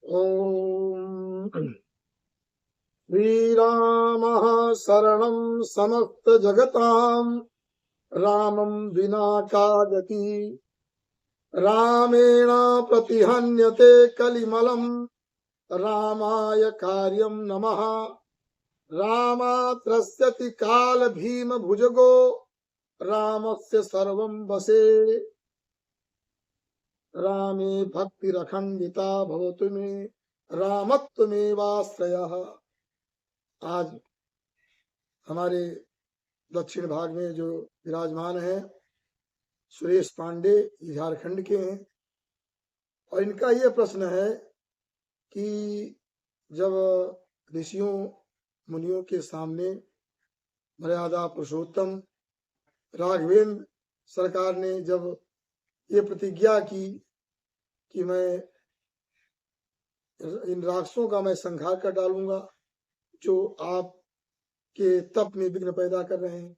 ओम श्रीरामः शरणं समस्तजगतां रामं विना का गति रामेण प्रतिहन्यते कलिमलं रामाय कार्यं नमः रामात्रस्यति काल भीम भुजगो रामस्य सर्वं वशे रामे भक्तिरखण्डिता भवतु मे रामत्वमेवाश्रयः। आज हमारे दक्षिण भाग में जो विराजमान है सुरेश पांडे, झारखंड के हैं, और इनका ये प्रश्न है कि जब ऋषियों मुनियों के सामने मर्यादा पुरुषोत्तम राघवेंद्र सरकार ने जब ये प्रतिज्ञा की कि मैं इन राक्षसों का मैं संहार कर डालूंगा जो आपके तप में विघ्न पैदा कर रहे हैं,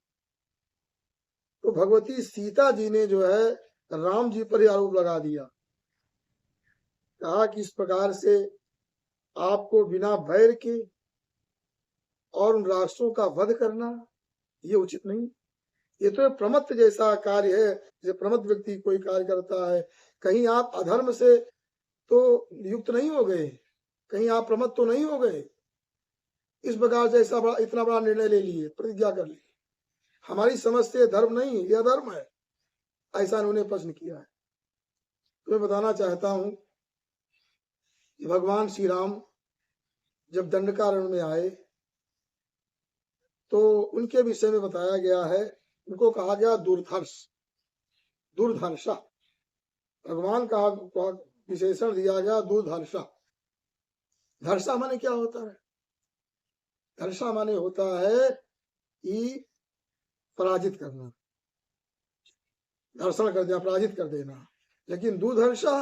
तो भगवती सीता जी ने जो है राम जी पर आरोप लगा दिया, कहा कि इस प्रकार से आपको बिना बैर के और उन राक्षसों का वध करना ये उचित नहीं। ये तो प्रमत्त जैसा कार्य है, जैसे प्रमत्त व्यक्ति कोई कार्य करता है, कहीं आप अधर्म से तो युक्त नहीं हो गए, कहीं आप प्रमत्त तो नहीं हो गए। इस प्रकार से ऐसा बड़ा इतना बड़ा निर्णय ले लिए, प्रतिज्ञा कर ली, हमारी समझ से धर्म नहीं ये अधर्म है, ऐसा उन्होंने प्रश्न किया है। तो मैं बताना चाहता हूं कि भगवान श्री राम जब दंडकारण्य में आए तो उनके विषय में बताया गया है, उनको कहा गया दुर्धर्ष, दुर्धर्षा, भगवान का विशेषण दिया गया दुर्धर्षा। धर्षा माने क्या होता है? धर्षा माने होता है कि पराजित करना, दर्शन कर देना, पराजित कर देना। लेकिन दुर्धर्षा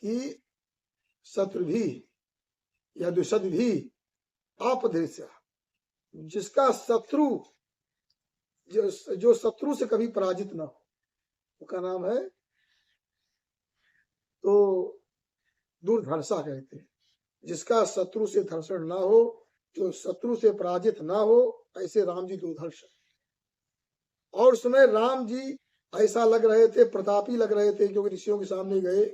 की शत्रु भी या दुष्ट भी अपदृश्य, जिसका शत्रु जो शत्रु से कभी पराजित ना हो, उसका नाम है तो दुर्धर्षा कहते हैं। जिसका शत्रु से धर्षण ना हो, जो शत्रु से पराजित ना हो, ऐसे राम जी दुर्धर्ष। और उस समय राम जी ऐसा लग रहे थे, प्रतापी लग रहे थे, क्योंकि ऋषियों के सामने गए,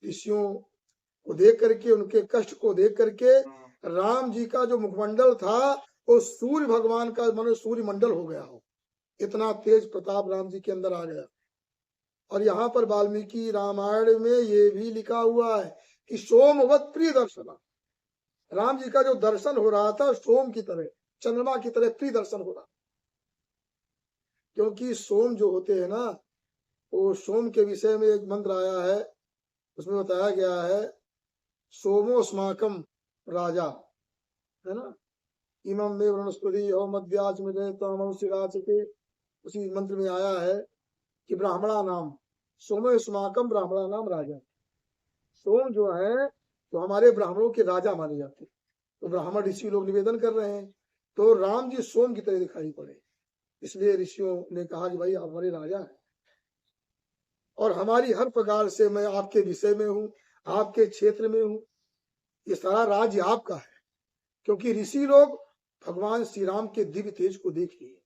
ऋषियों को देख करके, उनके कष्ट को देख करके राम जी का जो मुखमंडल था वो सूर्य भगवान का मानो सूर्य मंडल हो गया हो, इतना तेज प्रताप राम जी के अंदर आ गया। और यहाँ पर वाल्मीकि रामायण में ये भी लिखा हुआ है कि सोमवत प्रिय दर्शना, राम जी का जो दर्शन हो रहा था सोम की तरह, चंद्रमा की तरह प्रिय दर्शन हो रहा, क्योंकि सोम जो होते हैं ना, वो सोम के विषय में एक मंत्र आया है, उसमें बताया गया है सोमोस्माकम राजा, है ना, इमं में वनस्पति और मध्याच में के, उसी मंत्र में आया है कि ब्राह्मणा नाम सोमोस्माकम ब्राह्मणा नाम राजा। सोम जो है तो हमारे ब्राह्मणों के राजा माने जाते, तो ब्राह्मण ऋषि लोग निवेदन कर रहे हैं, तो राम जी सोम की तरह दिखाई पड़े, इसलिए ऋषियों ने कहा कि भाई आप हमारे राजा हैं और हमारी हर प्रकार से मैं आपके विषय में हूँ, आपके क्षेत्र में हूँ, ये सारा राज्य आपका है। क्योंकि ऋषि लोग भगवान श्री राम के दिव्य तेज को देख लिए,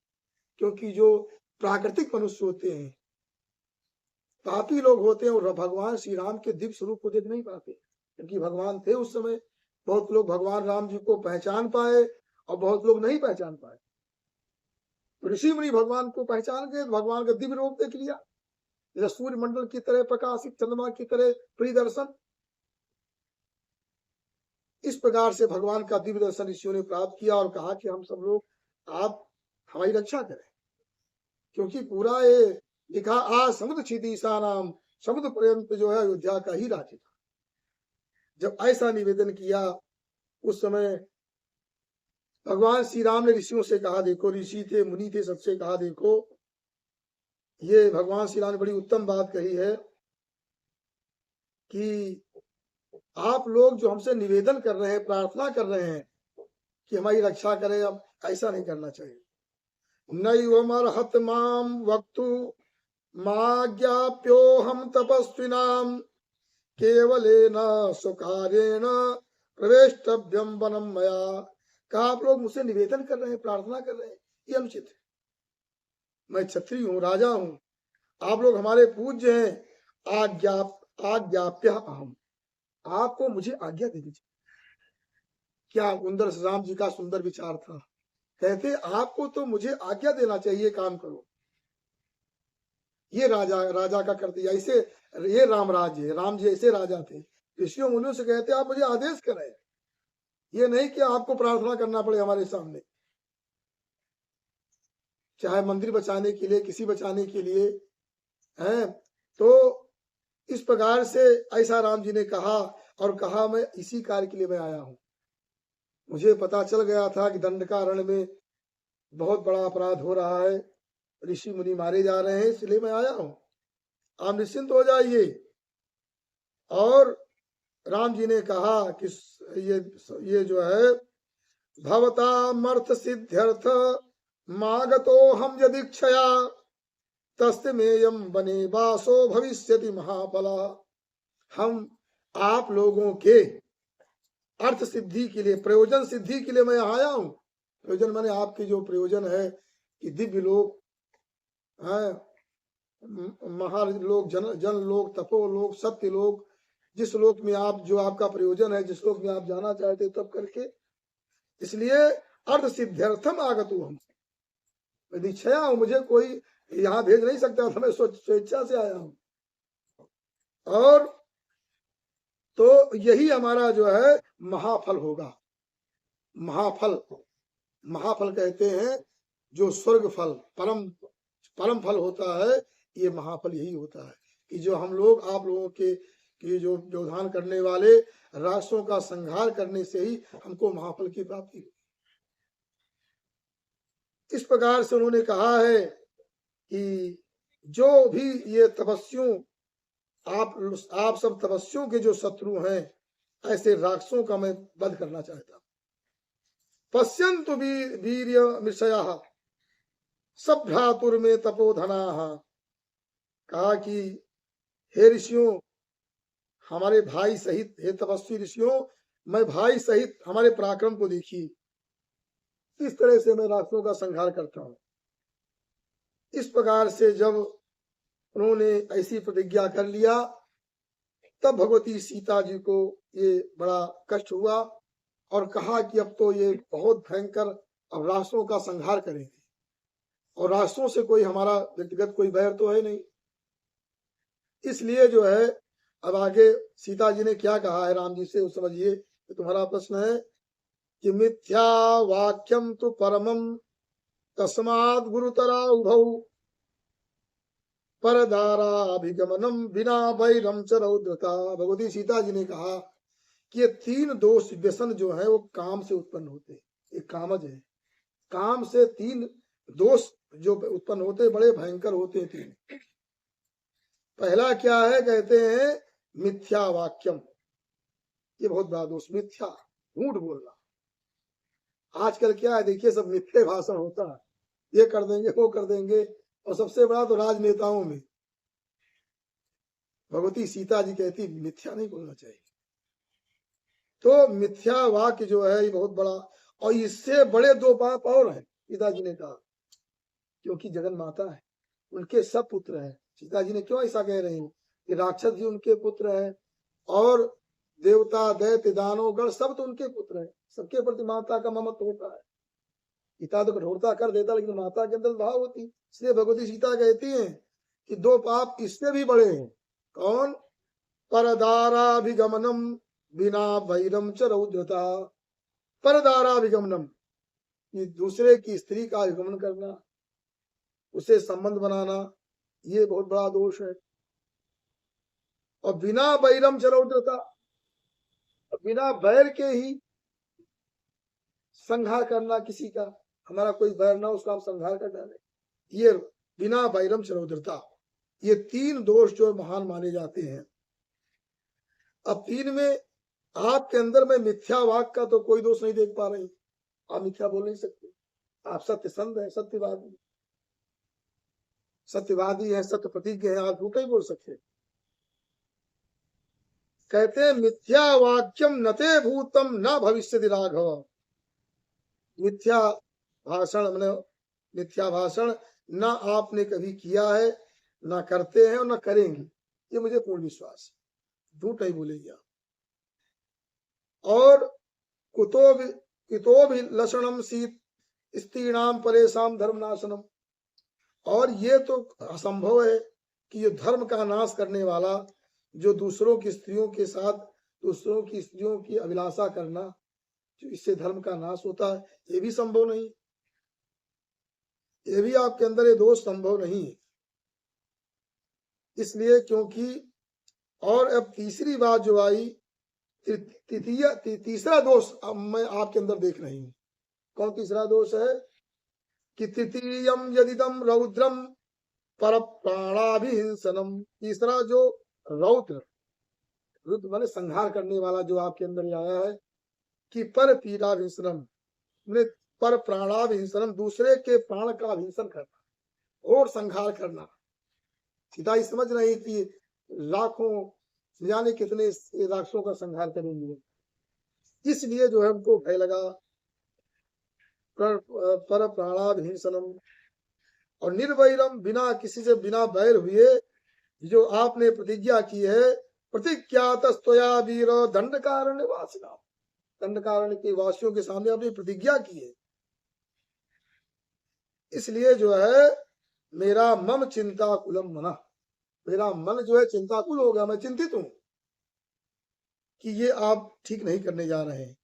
क्योंकि जो प्राकृतिक मनुष्य होते हैं, पापी लोग होते हैं, और भगवान श्री राम के दिव्य स्वरूप को देख नहीं पाते, क्योंकि भगवान थे उस समय। बहुत लोग भगवान राम जी को पहचान पाए और बहुत लोग नहीं पहचान पाए। ऋषि मुनि भगवान को पहचान गए, भगवान का दिव्य रूप देख लिया, जैसे सूर्य मंडल की तरह प्रकाशित, चंद्रमा की तरह प्रिय दर्शन। इस प्रकार से भगवान का दिव्य दर्शन ऋषियों ने प्राप्त किया और कहा कि हम सब लोग आप हमारी रक्षा करें, क्योंकि पूरा ये लिखा आ समुद्र क्षितिशा नाम, समुद्र पर्यंत जो है अयोध्या का ही राज्य था। जब ऐसा निवेदन किया उस समय भगवान श्री राम ने ऋषियों से कहा, देखो ऋषि थे, मुनि थे, सबसे कहा देखो ये भगवान श्री राम ने बड़ी उत्तम बात कही है कि आप लोग जो हमसे निवेदन कर रहे हैं, प्रार्थना कर रहे हैं कि हमारी रक्षा करें, अब ऐसा नहीं करना चाहिए। नैवमर्हत माम वक्तु माज्ञाप्यो हम तपस्विनाम केवलेन सुकार्येण प्रवेष्टव्यम वनम मया। कहा आप लोग मुझसे निवेदन कर रहे हैं, प्रार्थना कर रहे हैं, ये अनुचित है। मैं क्षत्रिय हूँ, राजा हूँ, आप लोग हमारे पूज्य हैं। आज्ञाप्य अहम, आपको मुझे आज्ञा दे दीजिए। क्या सुंदर राम जी का सुंदर विचार था। कहते आपको तो मुझे आज्ञा देना चाहिए, काम करो। ये राजा का करते ऐसे, ये राम राज्य है, राम जी ऐसे राजा थे। ऋषियों मुनियों से कहते आप मुझे आदेश करें, ये नहीं कि आपको प्रार्थना करना पड़े हमारे सामने, चाहे मंदिर बचाने के लिए, किसी बचाने के लिए है। तो इस प्रकार से ऐसा राम जी ने कहा, और कहा मैं इसी कार्य के लिए मैं आया हूं। मुझे पता चल गया था कि दंडकारण्य में बहुत बड़ा अपराध हो रहा है, ऋषि मुनि मारे जा रहे हैं, इसलिए मैं आया हूं, आप निश्चिंत हो जाइए। और राम जी ने कहा कि ये जो है भवतामर्थ सिद्ध्यर्थ मागतो हम यदीक्षया तस्मेयम बने वासो भविष्यति महाफला। हम आप लोगों के अर्थ सिद्धि के लिए, प्रयोजन सिद्धि के लिए मैं आया हूं। प्रयोजन माने आपके जो प्रयोजन है कि दिव्य लोक है, महालोक, जन लोक, तपो लोक, सत्य लोक, जिस लोक में आप, जो आपका प्रयोजन है, जिस लोक में आप जाना चाहते तब करके, इसलिए अर्थ सिद्ध्यर्थम आगतु हम, मैं दीक्षया हूं, मुझे कोई यहाँ भेज नहीं सकता था, मैं स्वेच्छा से आया हूं। और तो यही हमारा जो है महाफल होगा। महाफल, महाफल कहते हैं जो स्वर्ग फल, परम फल होता है, ये महाफल यही होता है कि जो हम लोग, आप लोगों के जो व्यवधान करने वाले राक्षसों का संहार करने से ही हमको महाफल की प्राप्ति हुई। इस प्रकार से उन्होंने कहा है कि जो भी ये तपस्वियों, आप सब तपस्वियों के जो शत्रु हैं, ऐसे राक्षसों का मैं वध करना चाहता हूं। पश्यन्तु वीर्य मिषयः सभ्रातुर में तपोधना। कहा कि हे ऋषियों, हमारे भाई सहित, हे तपस्वी ऋषियों, मैं भाई सहित हमारे पराक्रम को देखिए, इस तरह से मैं राक्षसों का संहार करता हूं। इस प्रकार से जब उन्होंने ऐसी प्रतिज्ञा कर लिया, तब भगवती सीता जी को ये बड़ा कष्ट हुआ और कहा कि अब तो ये बहुत भयंकर, अब राक्षसों का संहार करेंगे, और राक्षसों से कोई हमारा व्यक्तिगत कोई बैर तो है नहीं। इसलिए जो है अब आगे सीता जी ने क्या कहा है राम जी से, वो समझिए। तो तुम्हारा प्रश्न है कि मिथ्या वाक्यम तो परमम तस्माद गुरुतरा उभौ परदाराभिगमनम बिना वैरम च रौद्रता। भगवती सीता जी ने कहा कि ये तीन दोष व्यसन जो है वो काम से उत्पन्न होते हैं, एक कामज है, काम से तीन दोष जो उत्पन्न होते बड़े भयंकर होते हैं तीन। पहला क्या है, कहते हैं मिथ्या वाक्यम, ये बहुत बड़ा दोष, मिथ्या, झूठ बोलना। आजकल क्या है देखिए, सब मिथ्या भाषण होता है, ये कर देंगे वो कर देंगे, और सबसे बड़ा तो राजनेताओं में। भगवती सीता जी कहती मिथ्या नहीं बोलना चाहिए। तो मिथ्या वाक्य जो है ये बहुत बड़ा, और इससे बड़े दो पाप और हैं, सीता जी ने कहा, क्योंकि जगन माता है, उनके सब पुत्र हैं। सीता जी ने क्यों ऐसा कह रही हैं कि राक्षस जी उनके पुत्र हैं, और देवता, दैत्य, दानव, गण सब तो उनके पुत्र हैं, सबके प्रति माता का ममत्व होता है। पिता तो कठोरता कर देता, लेकिन माता के अंदर भाव होती। इसलिए भगवती सीता कहती हैं कि दो पाप इससे भी बड़े हैं। कौन? परदाराभिगमनम बिना वैरम च रौद्रता। परदाराभिगमनम, कि दूसरे की स्त्री का आगमन करना, उसे संबंध बनाना, ये बहुत बड़ा दोष है। और बिना वैरम च रौद्रता, बिना बैर के ही संहार करना किसी का, हमारा कोई बैर ना उसका हम संहार कर डाले, ये बिना वैरम च रौद्रता, ये तीन दोष जो महान माने जाते हैं। अब तीन में आपके अंदर में मिथ्या वाक का तो कोई दोष नहीं देख पा रही, आप मिथ्या बोल नहीं सकते, आप सत्य संत है, सत्यवादी, सत्यवादी है, सत्य प्रतिज्ञ है, आप झूठ नहीं बोल सकते। कहते हैं मिथ्या वाक्यम नते भूतम न भविष्यति राघव। मिथ्या भाषण मैंने मिथ्या भाषण न आपने कभी किया है, न करते हैं और न करेंगे, ये मुझे पूर्ण विश्वास है। झूठ नहीं बोलेगी आप। और कुतो भी लक्षणम शीत स्त्रीणाम परेशान धर्मनाशनम। और ये तो असंभव है कि ये धर्म का नाश करने वाला, जो दूसरों की स्त्रियों के साथ दूसरों की स्त्रियों की अभिलाषा करना, जो इससे धर्म का नाश होता है, ये भी संभव नहीं। ये भी आपके अंदर ये दोष संभव नहीं है। इसलिए क्योंकि, और अब तीसरी बात जो आई, तीसरा दोष अब मैं आपके अंदर देख रही हूँ। कौन तीसरा दोष है? कि तृतीयम यदिदम रौद्रम पर प्राणाभिहिंसनम। तीसरा जो रौद्र, रुद्र माने संहार करने वाला जो आपके अंदर आया है, कि पर पीड़ाभिंसनम, पर प्राणाभिहिंसनम, दूसरे के प्राण का अभिंसन करना और संहार करना। सीता ही समझ रही कि लाखों जाने कितने राक्षसों का संहार करेंगे, इसलिए जो है हमको भय लगा। पर प्राणाभिहिंसनम, और निर्वैरम, बिना किसी से बिना बैर हुए, जो आपने प्रतिज्ञा की है, प्रतिज्ञातस्तया वीर दंडकारण्य वासिना, दंडकारण्य के वासियों के सामने आपने प्रतिज्ञा की है। इसलिए जो है मेरा मम चिंता कुलम मना, मेरा मन जो है चिंताकुल हो गया, मैं चिंतित हूं कि ये आप ठीक नहीं करने जा रहे हैं।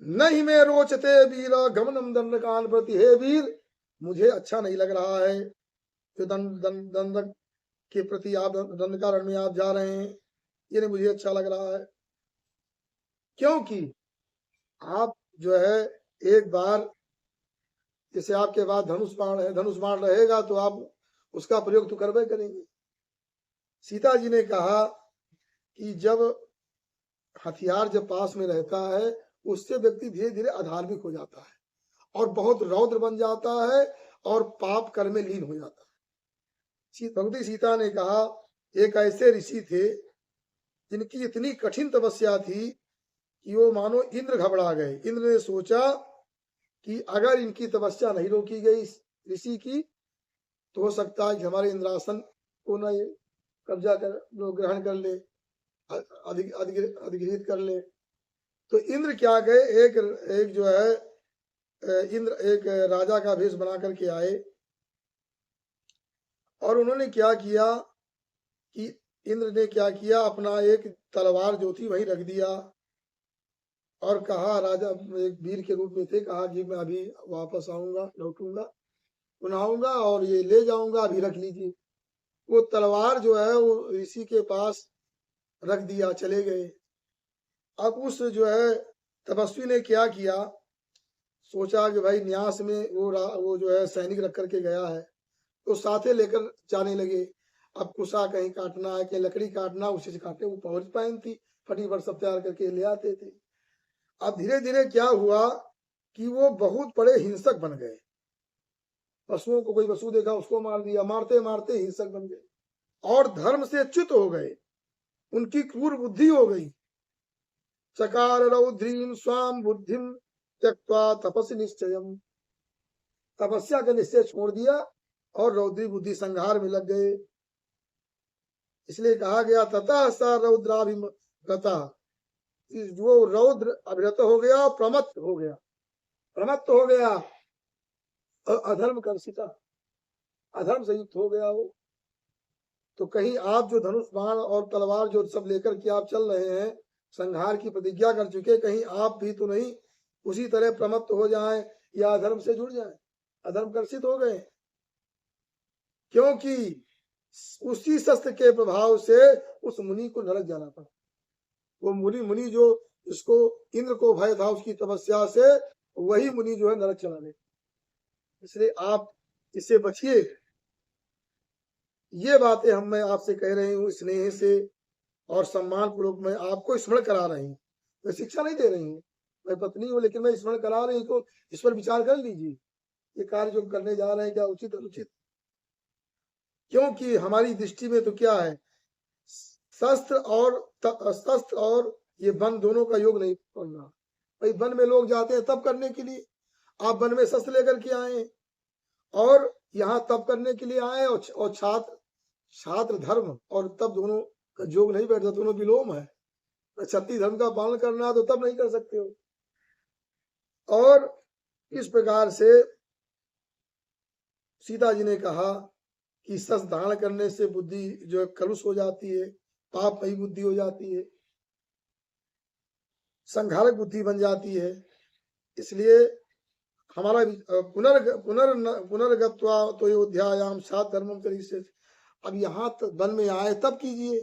नहीं मैं रोचते वीर गमनम दंडकान प्रति, हे वीर मुझे अच्छा नहीं लग रहा है जो दंड के प्रति आप दंडकारण्य में आप जा रहे हैं, ये नहीं मुझे अच्छा लग रहा है। क्योंकि आप जो है एक बार, जैसे आपके पास धनुष बाण है, धनुष बाण रहेगा तो आप उसका प्रयोग तो करवे करेंगे। सीता जी ने कहा कि जब हथियार जब पास में रहता है, उससे व्यक्ति धीरे धीरे अधार्मिक हो जाता है और बहुत रौद्र बन जाता है और पाप कर्म में लीन हो जाता है। भगवती सीता ने कहा, एक ऐसे ऋषि थे जिनकी इतनी कठिन तपस्या थी कि वो मानो इंद्र घबरा गए। इंद्र ने सोचा कि अगर इनकी तपस्या नहीं रोकी गई ऋषि की, तो हो सकता है कि हमारे इंद्रासन को न कब्जा कर ग्रहण कर ले, अधिगृहित कर ले। तो इंद्र क्या गए, एक जो है इंद्र एक राजा का भेष बना करके आए, और उन्होंने क्या किया कि इंद्र ने क्या किया, अपना एक तलवार जो थी वही रख दिया और कहा, राजा एक वीर के रूप में थे, कहा कि मैं अभी वापस आऊंगा, लौटूंगा, उनाऊंगा और ये ले जाऊंगा, अभी रख लीजिए। वो तलवार जो है वो ऋषि के पास रख दिया, चले गए। अब उस जो है तपस्वी ने क्या किया, सोचा कि भाई न्यास में वो जो है सैनिक रख करके गया है, तो साथे लेकर जाने लगे। अब कुशा कहीं काटना है, कहीं लकड़ी काटना, उसी से काटने वो पहुंच पाइन थी, फटीफट सब तैयार करके ले आते थे। अब धीरे धीरे क्या हुआ कि वो बहुत बड़े हिंसक बन गए। पशुओं को, कोई पशु देखा उसको मार दिया, मारते मारते हिंसक बन गए और धर्म से च्युत हो गए, उनकी क्रूर बुद्धि हो गई। चकार रौद्रीम स्वाम बुद्धिम त्यक्त्वा तपस्या निश्चयम, तपस्या का निश्चय छोड़ दिया और रौद्री बुद्धि संहार में लग गए। इसलिए कहा गया तथा सा रौद्राभिमता, वो रौद्र अभिरत हो गया, प्रमत्त हो गया, प्रमत्त हो गया, अधर्म कर्षिता, अधर्म से युक्त हो गया वो। तो कहीं आप जो धनुष बाण और तलवार जो सब लेकर के आप चल रहे हैं, संहार की प्रतिज्ञा कर चुके, कहीं आप भी तो नहीं उसी तरह प्रमत्त हो जाएं या अधर्म से जुड़ जाएं, अधर्म कर्षित हो गए। क्योंकि उसी शस्त्र के प्रभाव से उस मुनि को नरक जाना पड़ा। वो मुनि जो इसको इंद्र को भय था उसकी तपस्या से, वही मुनि जो है नरक चला गया। इसलिए आप इससे बचिए। ये बातें मैं आपसे कह रही हूँ स्नेह से और सम्मान पूर्वक मैं आपको स्मरण करा रही हूँ, मैं शिक्षा नहीं दे रही हूँ। मैं पत्नी हूँ लेकिन मैं स्मरण करा रही हूँ, तो इस पर विचार कर लीजिए, ये कार्य जो करने जा रहे हैं क्या उचित अनुचित। क्योंकि हमारी दृष्टि में तो क्या है, शस्त्र और ये वन दोनों का योग नहीं करना। भाई वन में लोग जाते हैं तब करने के लिए, आप वन में शस्त्र लेकर के आए और यहाँ तब करने के लिए आए, और छात्र धर्म और तब दोनों का योग नहीं बैठता, दोनों विलोम है। क्षत्रिय धर्म का पालन करना है तो तब नहीं कर सकते हो। और इस प्रकार से सीता जी ने कहा कि शस्त्र धारण करने से बुद्धि जो है कलुष हो जाती है, पापमयी बुद्धि हो जाती है, संघारक बुद्धि बन जाती है। इसलिए हमारा पुनर्गत्वा तो अयोध्यायाम सात धर्मम करिष्यति। अब यहाँ तक वन में आए तब कीजिए,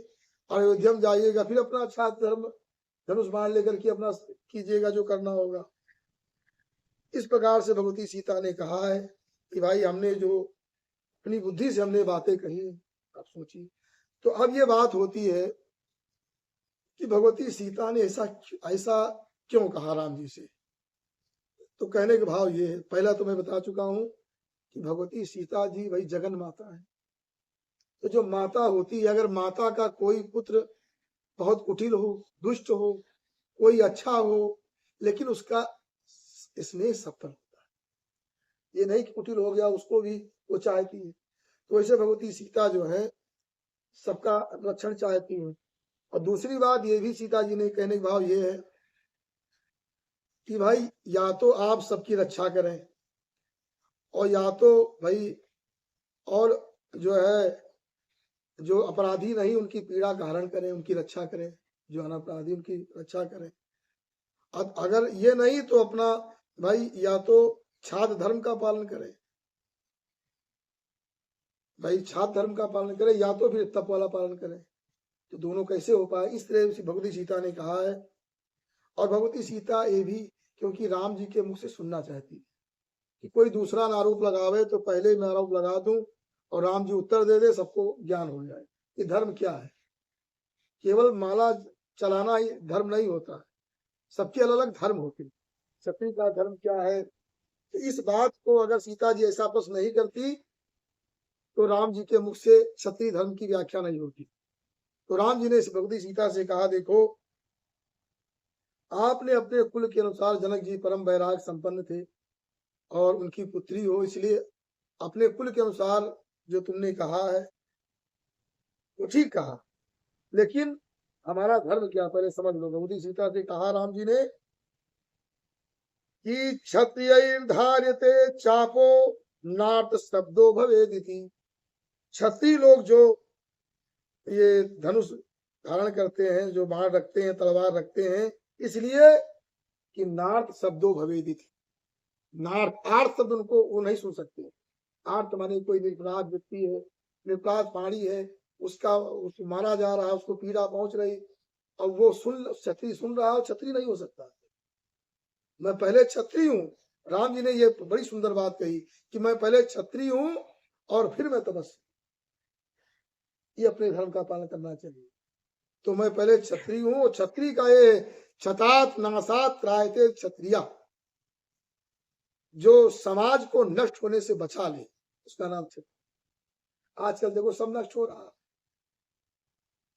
और अयोध्या में जाइएगा फिर अपना छात्र धर्म धनुष बाण लेकर के अपना कीजिएगा जो करना होगा। इस प्रकार से भगवती सीता ने कहा है कि भाई हमने जो अपनी बुद्धि से हमने बातें कही, आप सोचिए। तो अब ये बात होती है कि भगवती सीता ने ऐसा क्यों कहा राम जी से। तो कहने के भाव ये है, पहला तो मैं बता चुका हूं कि भगवती सीता जी भाई जगन माता है। तो जो माता होती है, अगर माता का कोई पुत्र बहुत कुटिल हो, दुष्ट हो, कोई अच्छा हो, लेकिन उसका स्नेह सफल होता है। ये नहीं कि कुटिल हो गया उसको भी वो चाहती है। तो वैसे भगवती सीता जो है सबका रक्षण चाहती है। और दूसरी बात ये भी सीता जी ने कहने का भाव ये है कि भाई या तो आप सबकी रक्षा करें, और या तो भाई और जो है जो अपराधी नहीं उनकी पीड़ा का हरण करें, उनकी रक्षा करें, जो अनपराधी उनकी रक्षा करें। अब अगर ये नहीं तो अपना भाई या तो छात्र धर्म का पालन करें, भाई छात्र धर्म का पालन करें, या तो फिर तप वाला पालन करें। तो दोनों कैसे हो पाए, इस तरह से भगवती सीता ने कहा है। और भगवती सीता ये भी क्योंकि राम जी के मुख से सुनना चाहती है कि कोई दूसरा आरोप लगावे तो पहले मैं आरोप लगा दूं और राम जी उत्तर दे दे, सबको ज्ञान हो जाए कि धर्म क्या है। केवल माला चलाना ही धर्म नहीं होता है, सबके अलग अलग धर्म होते हैं। क्षत्रिय का धर्म क्या है, तो इस बात को अगर सीता जी ऐसा प्रश्न नहीं करती तो राम जी के मुख से क्षत्रिय धर्म की व्याख्या नहीं होती। तो राम जी ने भगवती सीता से कहा, देखो आपने अपने कुल के अनुसार, जनक जी परम वैराग संपन्न थे और उनकी पुत्री हो, इसलिए अपने कुल के अनुसार जो तुमने कहा है वो ठीक कहा, लेकिन हमारा धर्म क्या पहले समझ लो। भगवती सीता से कहा राम जी ने कि क्षत्रिय धार्यते चापो नाट शब्दो भवेदिति। क्षत्रिय लोग जो ये धनुष धारण करते हैं, जो बाण रखते हैं, तलवार रखते हैं, इसलिए कि नार्थ शब्दों भवेदिति। नार्थ आर्थ शब्द उनको वो नहीं सुन सकते। आर्थ माने कोई निरपराध व्यक्ति है, निरपराध प्राणी है, उसका मारा जा रहा है, उसको पीड़ा पहुंच रही, और वो क्षत्रिय सुन रहा है, क्षत्रिय नहीं हो सकता। मैं पहले क्षत्रिय हूँ। राम जी ने ये बड़ी सुंदर बात कही कि मैं पहले क्षत्रिय हूँ और फिर मैं तपस्वी। ये अपने धर्म का पालन करना चाहिए। तो मैं पहले क्षत्रिय हूँ, और क्षत्रिय का ये क्षतात नासात त्रायते क्षत्रिया, जो समाज को नष्ट होने से बचा ले, उसका नाम क्षत्रिय। आजकल देखो सब नष्ट हो रहा,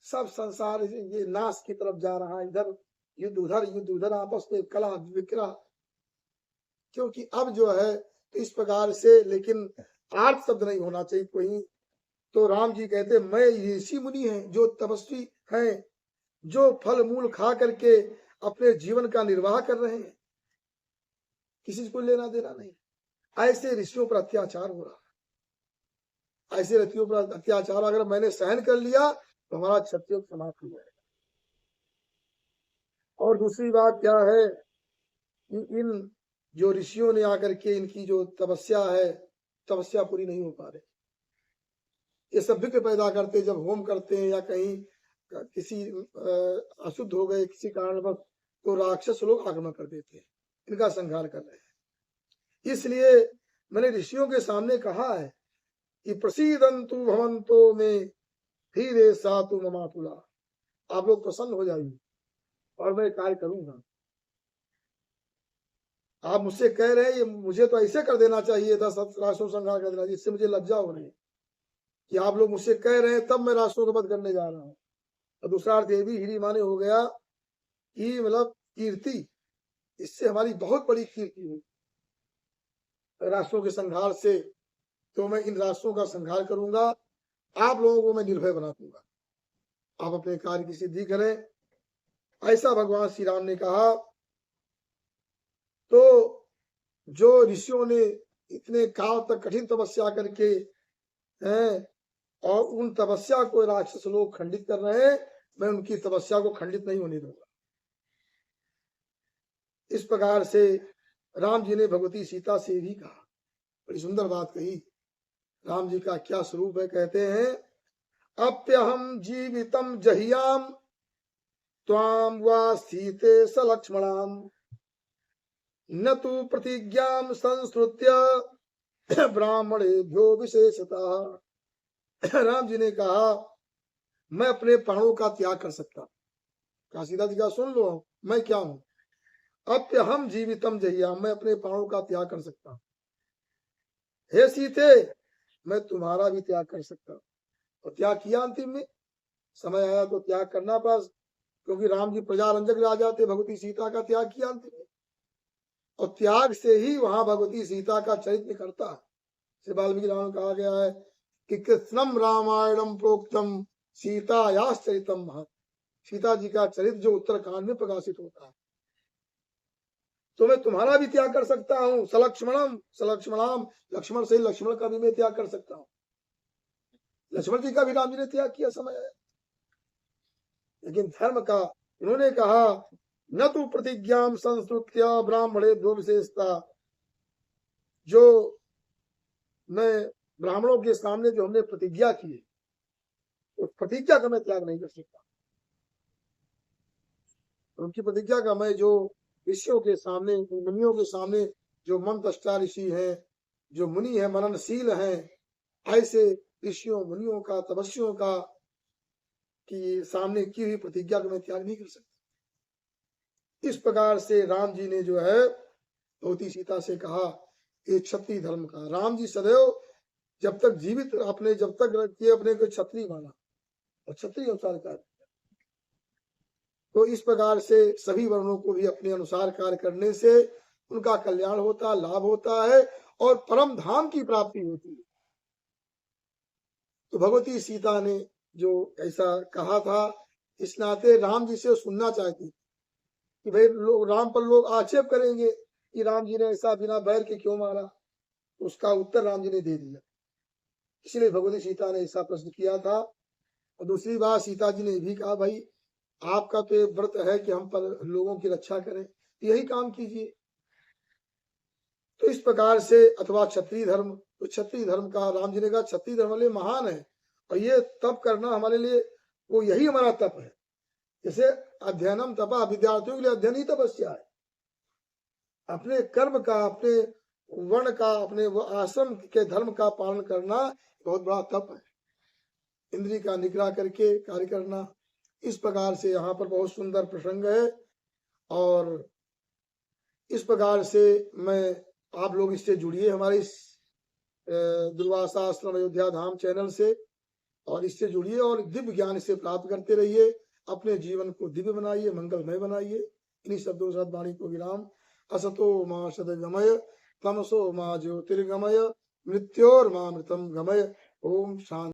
सब संसार ये नाश की तरफ जा रहा है, इधर युद्ध उधर, आपस में कला विक्रह। क्योंकि अब जो है तो इस प्रकार से, लेकिन आर्थ शब्द नहीं होना चाहिए कोई। तो राम जी कहते मैं ऋषि मुनि हैं जो तपस्वी हैं, जो फल मूल खा करके अपने जीवन का निर्वाह कर रहे हैं, किसी को लेना देना नहीं। ऐसे ऋषियों पर अत्याचार हो रहा है। ऐसे ऋषियों पर अत्याचार अगर मैंने सहन कर लिया तो हमारा क्षत्रिय समाप्त हो जाएगा। और दूसरी बात क्या है कि इन जो ऋषियों ने आकर के इनकी जो तपस्या है, तपस्या पूरी नहीं हो पा रही। ये सब विघ्न पैदा करते, जब होम करते हैं या कहीं किसी अशुद्ध हो गए किसी कारणवश, तो राक्षस लोग आक्रमण कर देते हैं, इनका संहार कर रहे हैं। इसलिए मैंने ऋषियों के सामने कहा है कि प्रसीदंतु भवंतो में धीरे सातु ममातुला। आप लोग प्रसन्न हो जाइए और मैं कार्य करूंगा। आप मुझसे कह रहे हैं ये मुझे तो ऐसे कर देना चाहिए था, सब राष्ट्रों संहार कर देना, जिससे मुझे लज्जा हो रही है कि आप लोग मुझसे कह रहे हैं, तब मैं राष्ट्रों का वध करने जा रहा हूँ। और दूसरा अर्थ ये भी हीरी माने हो गया कि मतलब कीर्ति, इससे हमारी बहुत बड़ी कीर्ति हुई राष्ट्रों के संहार से। तो मैं इन राष्ट्रों का संहार करूंगा, आप लोगों को मैं निर्भय बना दूंगा, आप अपने कार्य की सिद्धि करें, ऐसा भगवान श्री राम ने कहा। तो जो ऋषियों ने इतने काल तक कठिन तपस्या करके हैं और उन तपस्या को राक्षस लोग खंडित कर रहे हैं, मैं उनकी तपस्या को खंडित नहीं होने दूंगा। इस प्रकार से राम जी ने भगवती सीता से भी कहा। बड़ी सुंदर बात कही। राम जी का क्या स्वरूप है, कहते हैं अप्यहम जीवितम जहियाम त्वाम वा सीते स लक्ष्मणाम न तु प्रतिज्ञाम संस्कृत्य ब्राह्मणेभ्यो विशेषतः। राम जी ने कहा मैं अपने प्राणों का त्याग कर सकता। कहा सीता जी का सुन लो, मैं क्या हूं, अप्यहम जीवितम जहियाम, मैं अपने प्राणों का त्याग कर सकता। हे सीते, मैं तुम्हारा भी त्याग कर सकता। और त्याग किया, अंतिम में समय आया तो त्याग करना पड़ा, क्योंकि राम जी प्रजारंजक राजा थे। भगवती सीता का त्याग किया अंतिम में, और त्याग से ही वहां भगवती सीता का चरित्र निकलता है। वाल्मीकि रामायण में कहा गया है कि कृष्णम रामायणम प्रोक्तम सीतायाश्चरितम महत्, सीता जी का चरित्र जो उत्तरकांड में प्रकाशित होता है। तो मैं तुम्हारा भी त्याग कर सकता हूँ, सलक्ष्मणम सलक्ष्मणाम, लक्ष्मण से लक्ष्मण का भी मैं त्याग कर सकता हूँ। लक्ष्मण जी का भी राम जी ने त्याग किया, समय है। लेकिन धर्म का उन्होंने कहा न तु प्रतिज्ञाम संस्कृत्य ब्राह्मणे भ्यो विशेषता, जो मैं ब्राह्मणों के सामने जो हमने प्रतिज्ञा की है, उस प्रतिज्ञा का मैं त्याग नहीं कर सकता। उनकी प्रतिज्ञा का मैं जो ऋषियों के सामने, मुनियों के सामने, जो मंत्रष्टा ऋषि हैं, जो मुनि है, मननशील हैं, ऐसे ऋषियों मुनियों का, तपस्वियों का कि सामने की हुई प्रतिज्ञा को मैं त्याग नहीं कर सकता। इस प्रकार से राम जी ने जो है भगवती सीता से कहा ये क्षत्रिय धर्म का। राम जी सदैव जब तक जीवित अपने जब तक किए अपने को क्षत्रिय माना और क्षत्रिय अनुसार कार्य। तो इस प्रकार से सभी वर्णों को भी अपने अनुसार कार्य करने से उनका कल्याण होता, लाभ होता है और परम धाम की प्राप्ति होती है। तो भगवती सीता ने जो ऐसा कहा था, इस नाते राम जी से सुनना चाहती कि भाई लोग राम पर लोग आक्षेप करेंगे कि राम जी ने ऐसा बिना बैर के क्यों मारा। उसका उत्तर राम जी ने दे दिया। इसलिए भगवती सीता ने ऐसा प्रश्न किया था। और दूसरी बात सीता जी ने भी कहा भाई आपका तो ये व्रत है कि हम पर लोगों की रक्षा करें, यही काम कीजिए। तो इस प्रकार से अथवा क्षत्रिय धर्म, तो क्षत्रिय धर्म का राम जी ने कहा क्षत्रिय धर्म वाले महान है और ये तप करना हमारे लिए वो यही हमारा तप है। जैसे अध्ययनम तपा, विद्यार्थियों के लिए अध्ययन ही तपस्या है। अपने कर्म का, अपने वर्ण का, अपने आश्रम के धर्म का पालन करना बहुत बड़ा तप है। इंद्रिय का निग्रह करके कार्य करना। इस प्रकार से यहाँ पर बहुत सुंदर प्रसंग है और इस प्रकार से मैं आप लोग इससे जुड़िए हमारे इस दुर्वासा आश्रम अयोध्या धाम चैनल से, और इससे जुड़िए और दिव्य ज्ञान इससे प्राप्त करते रहिए। अपने जीवन को दिव्य बनाइए, मंगलमय बनाइए। इन्हीं शब्दों के साथ वाणी को विराम। असतो मा सद्गमय तमसो मा ज्योतिर्गमय मृत्योर्मा मृतम गमय। ओम शांति।